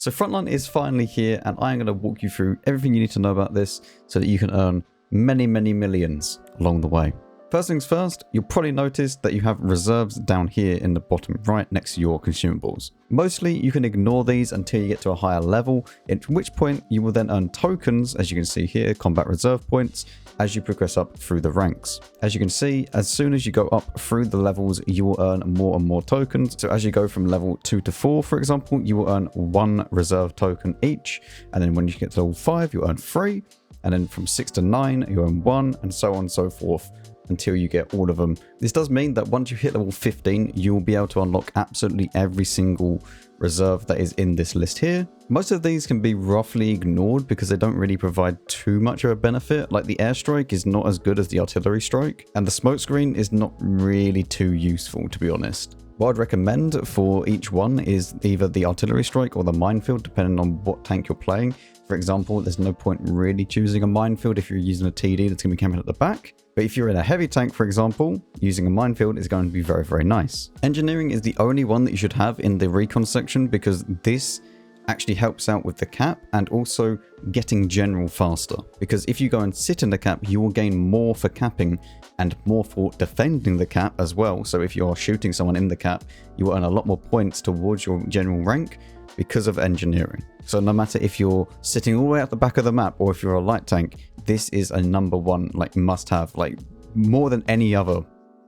So Frontline is finally here, and I'm going to walk you through everything you need to know about this so that you can earn many millions along the way. First things first, you'll probably notice that you have reserves down here in the bottom right next to your consumables. Mostly you can ignore these until you get to a higher level, at which point you will then earn tokens, as you can see here, combat reserve points, as you progress up through the ranks. As you can see, as soon as you go up through the levels, you will earn more and more tokens. So as you go from level 2 to 4, for example, you will earn 1 reserve token each. And then when you get to level 5, you earn 3. And then from 6 to 9, you earn 1, and so on and so forth, until you get all of them. This does mean that once you hit level 15, you will be able to unlock absolutely every single reserve that is in this list here. Most of these can be roughly ignored because they don't really provide too much of a benefit. Like the airstrike is not as good as the artillery strike, and the smoke screen is not really too useful, to be honest. What I'd recommend for each one is either the artillery strike or the minefield, depending on what tank you're playing. For example, there's no point really choosing a minefield if you're using a TD that's going to be camping at the back. But if you're in a heavy tank, for example, using a minefield is going to be very nice. Engineering is the only one that you should have in the recon section, because this actually helps out with the cap and also getting general faster. Because if you go and sit in the cap, you will gain more for capping and more for defending the cap as well. So if you're shooting someone in the cap, you will earn a lot more points towards your general rank because of engineering. So no matter if you're sitting all the way at the back of the map or if you're a light tank, this is a #1 like must have, like more than any other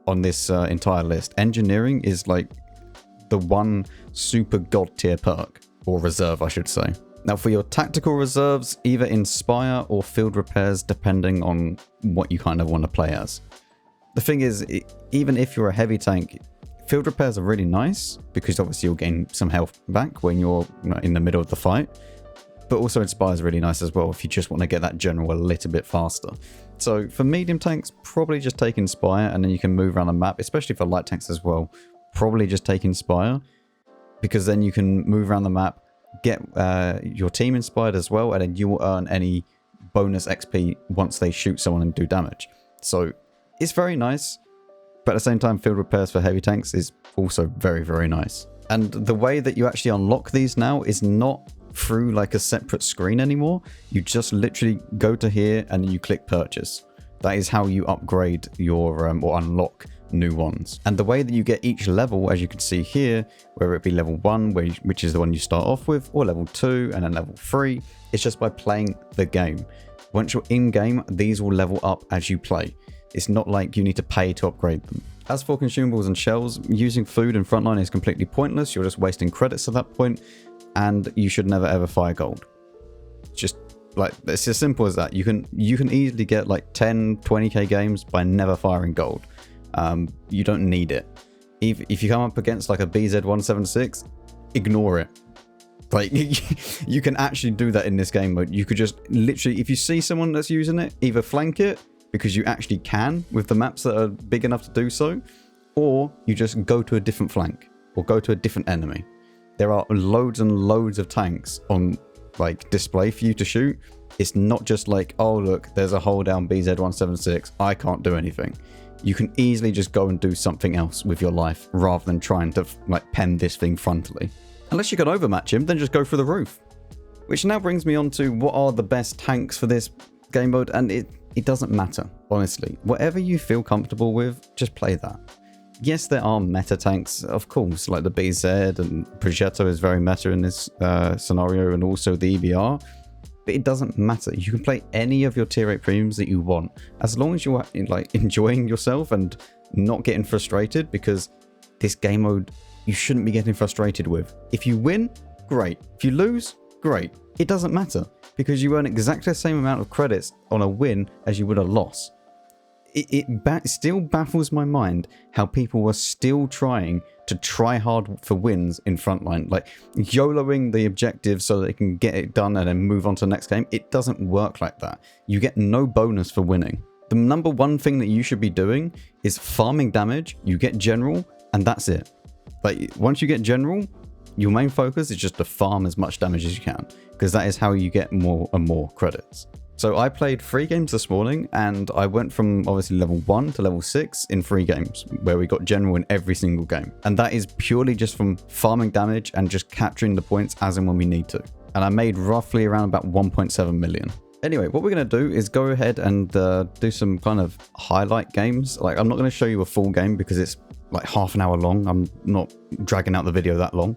on this entire list. Engineering is like the one super god tier perk, or reserve I should say. Now for your tactical reserves, either Inspire or Field Repairs, depending on what you kind of want to play as. The thing is, even if you're a heavy tank, Field Repairs are really nice because obviously you'll gain some health back when you're in the middle of the fight. But also Inspire is really nice as well if you just want to get that general a little bit faster. So for medium tanks, probably just take Inspire and then you can move around the map, especially for light tanks as well. Probably just take Inspire, because then you can move around the map, get your team inspired as well, and then you will earn any bonus XP once they shoot someone and do damage. So it's very nice, but at the same time, Field Repairs for heavy tanks is also very nice. And the way that you actually unlock these now is not through like a separate screen anymore. You just literally go to here and you click purchase. That is how you upgrade your or unlock new ones. And the way that you get each level, as you can see here, whether it be level 1, which is the one you start off with, or level 2 and then level 3, it's just by playing the game. Once you're in game, these will level up as you play. It's not like you need to pay to upgrade them. As for consumables and shells, using food in Frontline is completely pointless. You're just wasting credits at that point, and you should never ever fire gold. Just like, it's as simple as that. You can easily get like 10-20k games by never firing gold. You don't need it. If you come up against like a BZ176, ignore it. Like you can actually do that in this game mode. You could just literally, if you see someone that's using it, either flank it, because you actually can with the maps that are big enough to do so, or you just go to a different flank or go to a different enemy. There are loads and loads of tanks on like display for you to shoot. It's not just like, oh look, there's a hole down BZ176, I can't do anything. You can easily just go and do something else with your life rather than trying to like pen this thing frontally. Unless you can overmatch him, then just go through the roof. Which now brings me on to what are the best tanks for this game mode, and it doesn't matter, honestly. Whatever you feel comfortable with, just play that. Yes, there are meta tanks, of course, like the BZ, and Progetto is very meta in this scenario, and also the EBR. But it doesn't matter. You can play any of your tier 8 premiums that you want, as long as you're like enjoying yourself and not getting frustrated, because this game mode you shouldn't be getting frustrated with. If you win, great. If you lose, great. It doesn't matter, because you earn exactly the same amount of credits on a win as you would a loss. It still baffles my mind how people are still trying to try hard for wins in Frontline, like YOLOing the objective so they can get it done and then move on to the next game. It doesn't work like that. You get no bonus for winning. The #1 thing that you should be doing is farming damage. You get general, and that's it. Like once you get general, your main focus is just to farm as much damage as you can, because that is how you get more and more credits. So I played 3 games this morning, and I went from obviously level 1 to level 6 in 3 games, where we got general in every single game. And that is purely just from farming damage and just capturing the points as and when we need to. And I made roughly around about 1.7 million. Anyway, what we're going to do is go ahead and do some kind of highlight games. Like, I'm not going to show you a full game because it's like half an hour long. I'm not dragging out the video that long.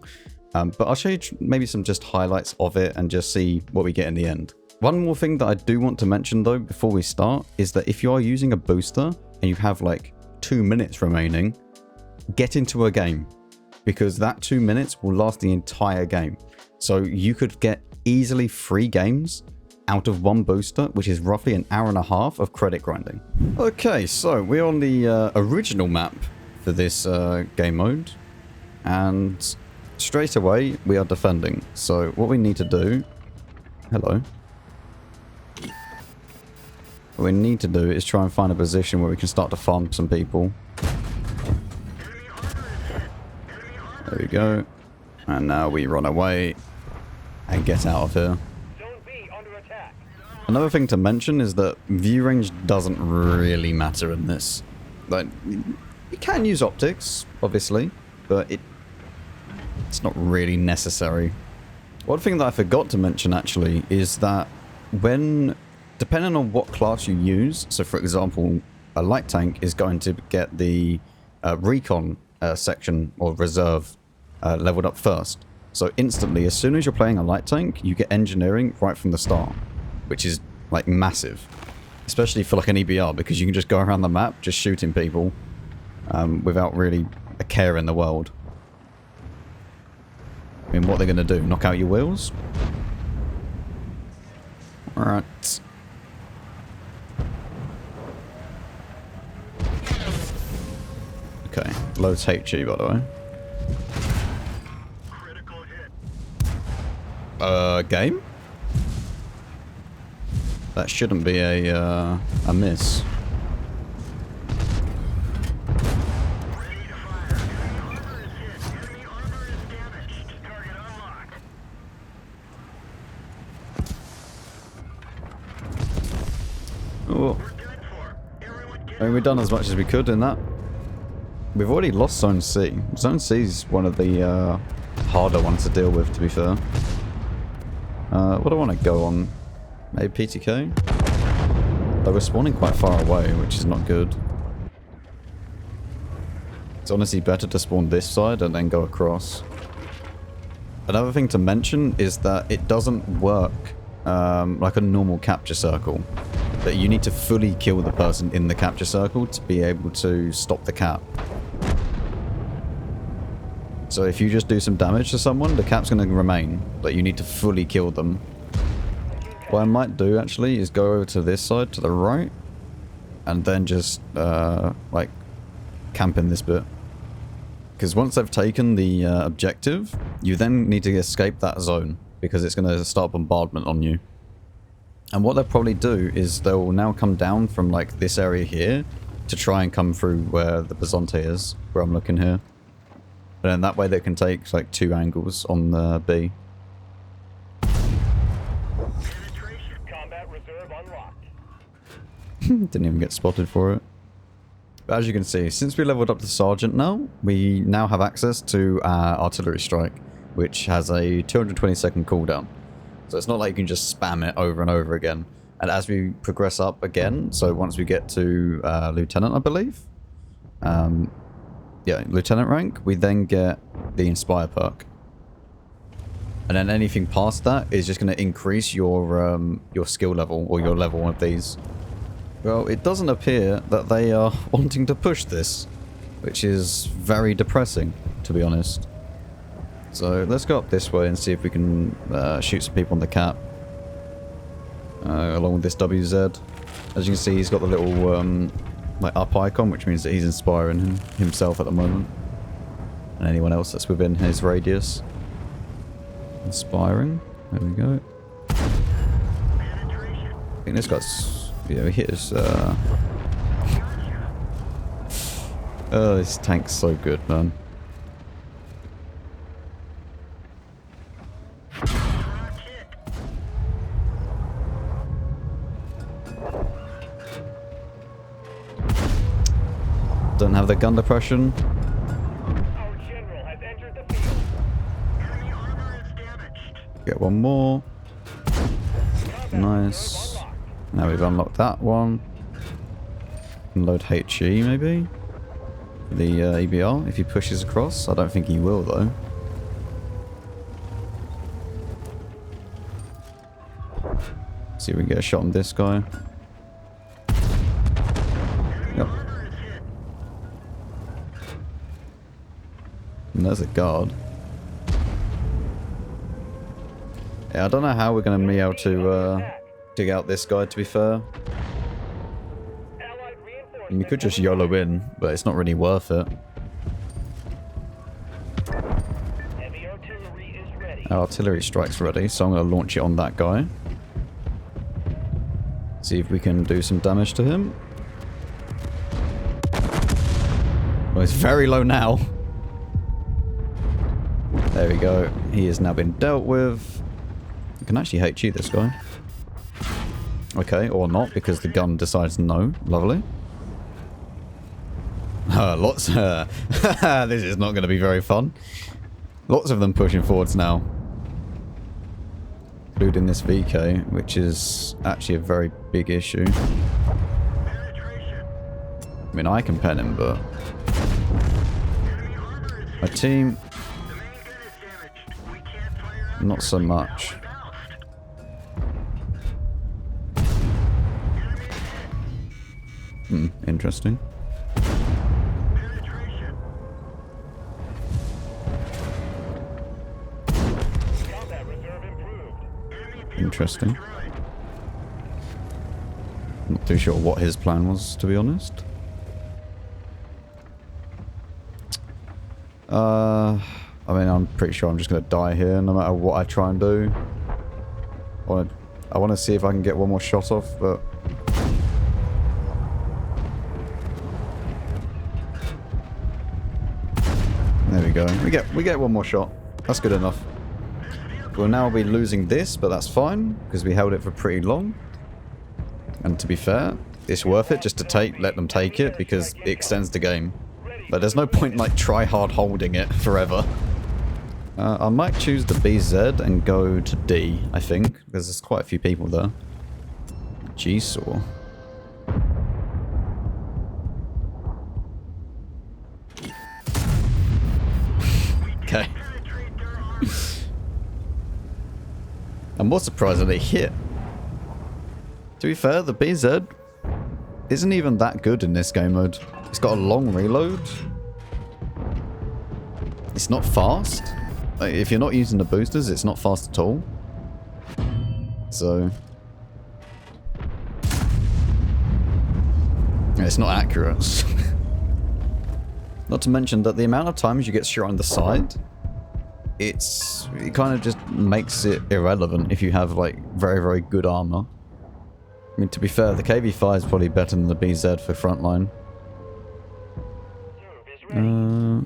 But I'll show you maybe some just highlights of it and just see what we get in the end. One more thing that I do want to mention though before we start is that if you are using a booster and you have like 2 minutes remaining, get into a game, because that 2 minutes will last the entire game. So you could get easily 3 games out of 1 booster, which is roughly an hour and a half of credit grinding. Okay, so we're on the original map for this game mode, and straight away we are defending. So what we need to do, hello. What we need to do is try and find a position where we can start to farm some people. There we go. And now we run away and get out of here. Another thing to mention is that view range doesn't really matter in this. Like, you can use optics, obviously, but it's not really necessary. One thing that I forgot to mention actually is that depending on what class you use, so for example, a light tank is going to get the recon section or reserve leveled up first. So instantly, as soon as you're playing a light tank, you get engineering right from the start, which is like massive, especially for like an EBR, because you can just go around the map just shooting people without really a care in the world. I mean, what they're going to do? Knock out your wheels? Alright. Okay, loads HE by the way. Game? That shouldn't be a miss. Oh. I mean, we've done as much as we could in that. We've already lost Zone C. Zone C is one of the harder ones to deal with, to be fair. What do I want to go on? Maybe PTK? Though we're spawning quite far away, which is not good. It's honestly better to spawn this side and then go across. Another thing to mention is that it doesn't work like a normal capture circle. That you need to fully kill the person in the capture circle to be able to stop the cap. So if you just do some damage to someone, the cap's going to remain, but you need to fully kill them. What I might do actually is go over to this side to the right and then just like camp in this bit. Because once they've taken the objective, you then need to escape that zone because it's going to start bombardment on you. And what they'll probably do is they'll now come down from like this area here to try and come through where the Bazonte is, where I'm looking here. And then that way they can take like 2 angles on the B. Combat reserve unlocked. Didn't even get spotted for it. But as you can see, since we leveled up to Sergeant now, we now have access to our Artillery Strike, which has a 220-second cooldown. So it's not like you can just spam it over and over again. And as we progress up again, so once we get to Lieutenant, I believe. Yeah, Lieutenant rank, we then get the Inspire perk. And then anything past that is just going to increase your skill level, or your level of these. Well, it doesn't appear that they are wanting to push this, which is very depressing, to be honest. So let's go up this way and see if we can shoot some people on the cap. Along with this WZ. As you can see, he's got the little like up icon, which means that he's inspiring himself at the moment. And anyone else that's within his radius. Inspiring. There we go. I think this guy's... Yeah, he hit his... Oh, this tank's so good, man. Doesn't have the gun depression. Our general has entered the field. Enemy armor is damaged. Get one more. Nice. Now we've unlocked that one. Load HE maybe? The EBR, if he pushes across. I don't think he will though. See if we can get a shot on this guy. Yep. And there's a guard. Yeah, I don't know how we're going to be able to dig out this guy, to be fair. And we could just YOLO in, but it's not really worth it. Our artillery strike's ready, so I'm going to launch it on that guy. See if we can do some damage to him. Well, it's very low now. There we go. He has now been dealt with. I can actually HE this guy. Okay, or not, because the gun decides no. Lovely. Lots. This is not going to be very fun. Lots of them pushing forwards now. Including this VK, which is actually a very big issue. I mean, I can pen him, but my team, not so much. Interesting. Interesting. Not too sure what his plan was, to be honest. I mean, I'm pretty sure I'm just going to die here, no matter what I try and do. I want to see if I can get one more shot off, but there we go. We get one more shot. That's good enough. We'll now be losing this, but that's fine, because we held it for pretty long. And to be fair, it's worth it just to let them take it, because it extends the game. But there's no point, like, try hard holding it forever. I might choose the BZ and go to D, I think, because there's quite a few people there. G-Saw. Okay. I'm more surprised that they hit. To be fair, the BZ isn't even that good in this game mode. It's got a long reload. It's not fast. Like, if you're not using the boosters, it's not fast at all. So it's not accurate. Not to mention that the amount of times you get shot on the side, it kind of just makes it irrelevant if you have, like, very, very good armor. I mean, to be fair, the KV-5 is probably better than the BZ for Frontline.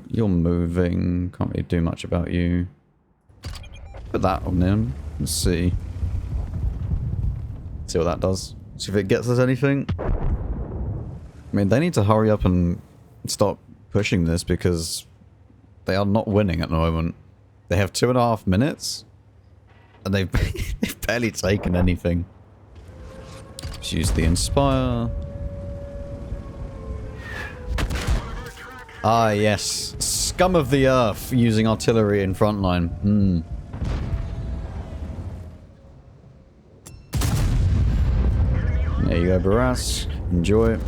You're moving. Can't really do much about you. Put that on him. Let's see. See what that does. See if it gets us anything. I mean, they need to hurry up and stop pushing this, because they are not winning at the moment. They have 2.5 minutes, and they've barely taken anything. Let's use the Inspire. Ah, yes. Scum of the earth using artillery in Frontline. There you go, Barras. Enjoy it.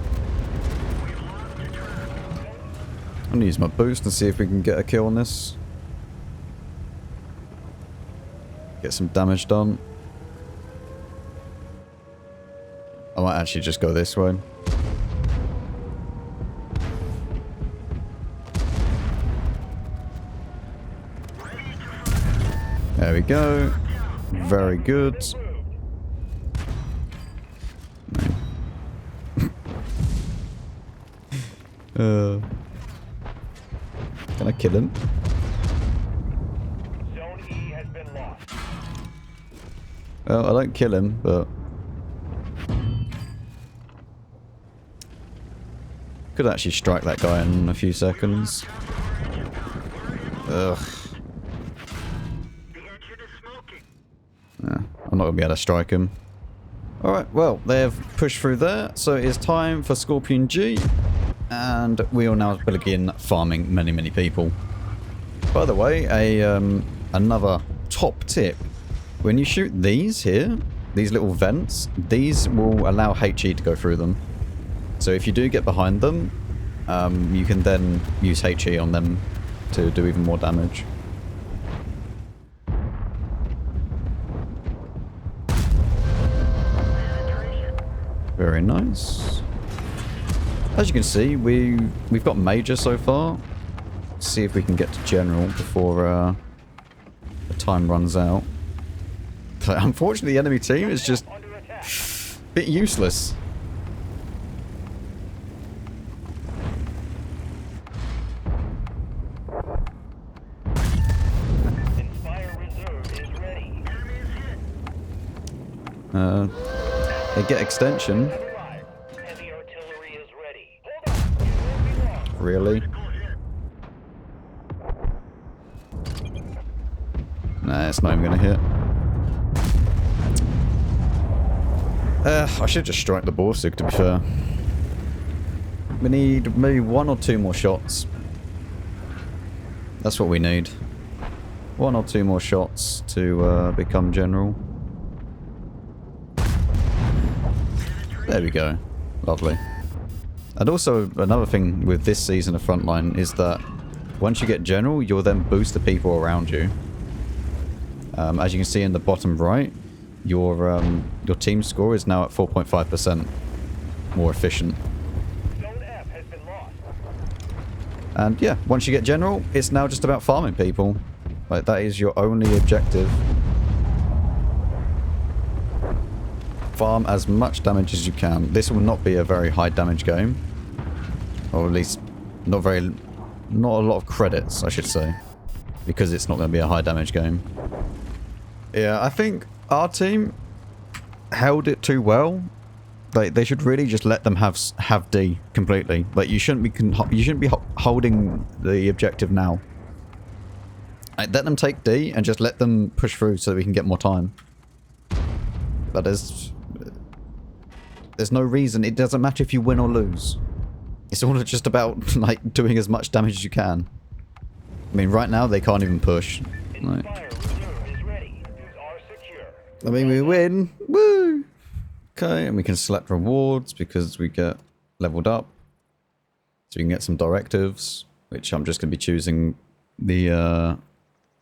I'm gonna use my boost and see if we can get a kill on this. Get some damage done. I might actually just go this way. There we go. Very good. Can I kill him? Zone E has been lost. Well, I don't kill him, but Could actually strike that guy in a few seconds. Ugh. Yeah, I'm not going to be able to strike him. Alright, well, they have pushed through there, so it is time for Scorpion G. And we will now begin farming many, many people. By the way, another top tip. When you shoot these here, these little vents, these will allow HE to go through them. So if you do get behind them, you can then use HE on them to do even more damage. Very nice. As you can see, we've got Major so far. Let's see if we can get to General before the time runs out. But unfortunately, the enemy team is just a bit useless. They get extension. Really? Nah, it's not even gonna hit. I should just strike the Borsig, to be fair. We need maybe 1 or 2 more shots. That's what we need. 1 or 2 more shots to become General. There we go. Lovely. And also, another thing with this season of Frontline is that once you get General, you'll then boost the people around you. As you can see in the bottom right, your team score is now at 4.5% more efficient. And yeah, once you get General, it's now just about farming people. Like, that is your only objective. Farm as much damage as you can. This will not be a very high damage game. Or at least not a lot of credits, I should say. Because it's not going to be a high damage game. Yeah, I think our team held it too well. Like, they should really just let them have D completely. Like, you shouldn't be holding the objective now. Like, let them take D and just let them push through so that we can get more time. But there's no reason. It doesn't matter if you win or lose. It's all just about, like, doing as much damage as you can. I mean, right now they can't even push. Like, I mean, we win. Woo! Okay, and we can select rewards because we get leveled up. So we can get some directives, which I'm just going to be choosing the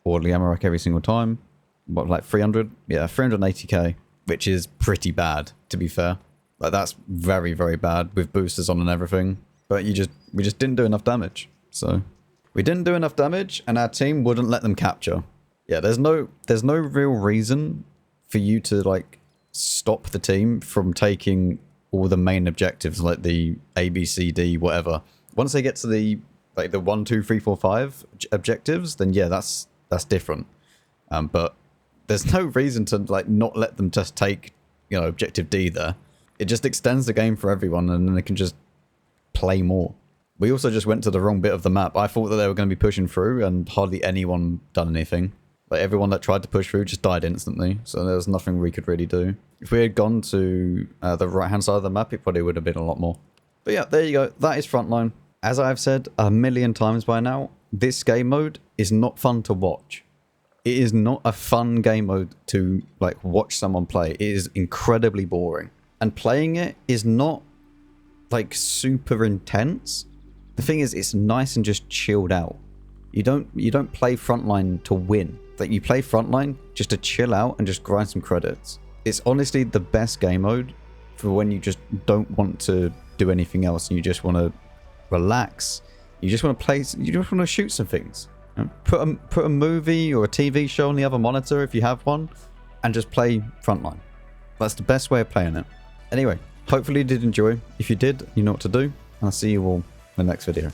orderly ammo rack every single time. What, like 300? Yeah, 380k, which is pretty bad, to be fair. Like, that's very, very bad with boosters on and everything. But we just didn't do enough damage. So we didn't do enough damage, and our team wouldn't let them capture. Yeah, there's no real reason for you to, like, stop the team from taking all the main objectives, like the A, B, C, D, whatever. Once they get to the, like, the 1, 2, 3, 4, 5 objectives, then yeah, that's different. But there's no reason to, like, not let them just take, you know, objective D there. It just extends the game for everyone, and then they can just play more. We also just went to the wrong bit of the map. I thought that they were going to be pushing through, and hardly anyone done anything. Like, everyone that tried to push through just died instantly, so there was nothing we could really do. If we had gone to the right-hand side of the map, it probably would have been a lot more. But yeah, there you go. That is Frontline. As I've said a million times by now, this game mode is not fun to watch. It is not a fun game mode to, like, watch someone play. It is incredibly boring. And playing it is not, like, super intense. The thing is, it's nice and just chilled out. You don't play Frontline to win. Like, you play Frontline just to chill out and just grind some credits. It's honestly the best game mode for when you just don't want to do anything else and you just want to relax. You just want to play. You just want to shoot some things. You know, put a movie or a TV show on the other monitor if you have one, and just play Frontline. That's the best way of playing it. Anyway, hopefully you did enjoy. If you did, you know what to do. And I'll see you all in the next video.